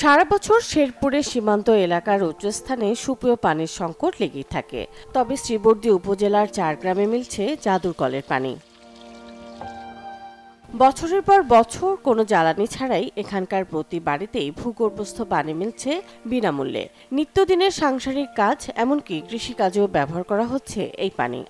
সারা বছর শেরপুরের সীমান্ত এলাকার উচ্চস্থানে সুপেয় পানির সংকট লেগেই থাকে। তবে শ্রীবর্দী উপজেলার 4 গ্রামে মিলছে জাদুর কলের পানি। বছরের পর বছর কোনো জ্বালানি ছাড়াই এখানকার প্রতি বাড়িতেই ভূগর্ভস্থ পানি মিলছে বিনামূল্যে। নিত্যদিনের সাংসারিক কাজ এমনকি কৃষিকাজেও ব্যবহার করা হচ্ছে এই পানি।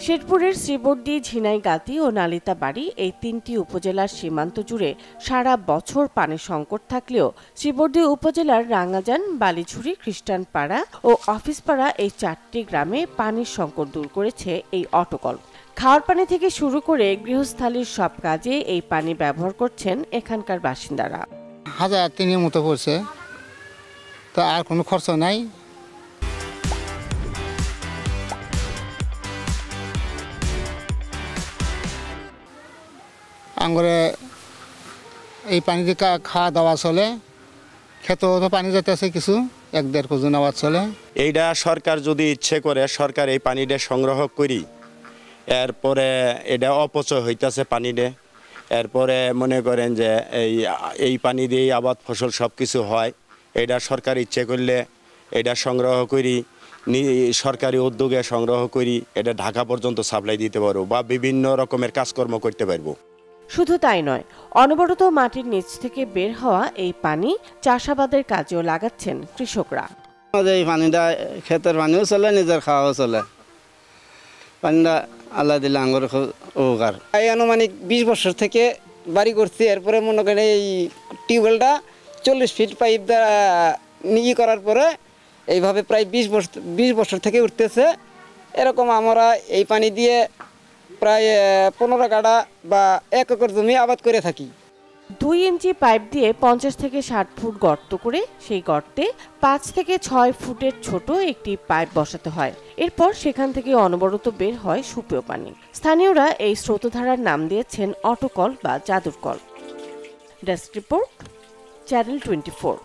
শেরপুরের শ্রীবর্দী, ঝিনাইগাতি ও নালিতাবাড়ি এই 3টি উপজেলার সীমান্ত জুড়ে সারা বছর পানির সংকট থাকলেও শ্রীবর্দী উপজেলার রাঙ্গাজান, বালিঝুড়ি, খ্রিস্টানপাড়া ও অফিসপাড়া এই 4টি গ্রামে পানির সংকট দূর করেছে এই অটোকল। খাওয়ার পানি থেকে শুরু করে গৃহস্থালির সব কাজে এই পানি ব্যবহার করছেন এখানকার বাসিন্দারা। 1000 মতো পড়ছে, তো আর কোনো খরচ নাই। আঙ্গুরে এই পানি দিয়ে খাওয়া দাওয়া চলে, খেতেও তো পানি যেতেছে কিছু 1-1.5 কেজি আওয়াজ চলে। এইটা সরকার যদি ইচ্ছে করে সরকার এই পানিটা সংগ্রহ করি, এরপরে এটা অপচয় হইতেছে পানিটা, এরপরে মনে করেন যে এই পানি দিয়েই আবাদ ফসল সব কিছু হয়। এটা সরকার ইচ্ছে করলে এটা সংগ্রহ করি, সরকারি উদ্যোগে সংগ্রহ করি, এটা ঢাকা পর্যন্ত সাপ্লাই দিতে পারবো বা বিভিন্ন রকমের কাজকর্ম করতে পারবো। শুধু তাই নয়, অনবরত মাটির নিচ থেকে বের হওয়া এই পানি চাষাবাদের কাজেও লাগাচ্ছেন কৃষকরা। এই পানিটা ক্ষেতের পানিও চলে, নিজের খাওয়াও চলে। পানিটা আল্লাহ দিলে আঙ্গুর উপকার। এই আনুমানিক 20 বছর থেকে বাড়ি করছি। এরপরে মনে করেন এই টিউবওয়েলটা 40 ফিট পাইপ দ্বারা নিয়ে করার পরে এইভাবে প্রায় 20 বছর থেকে উঠতেছে। এরকম আমরা এই পানি দিয়ে প্রায় 15 কাঠা বা 1 একর জমি আবাদ করে থাকি। 2 ইঞ্চি পাইপ দিয়ে 50 থেকে 60 ফুট গর্ত করে সেই গর্তে 5 থেকে 6 ফুটের ছোট একটি পাইপ বসাতে হয়। এরপর সেখান থেকে অনবরত বের হয় সুপেয় পানি। স্থানীয়রা এই স্রোতধারার নাম দিয়েছেন অটোকল বা জাদুর কল। Desk report, channel 24।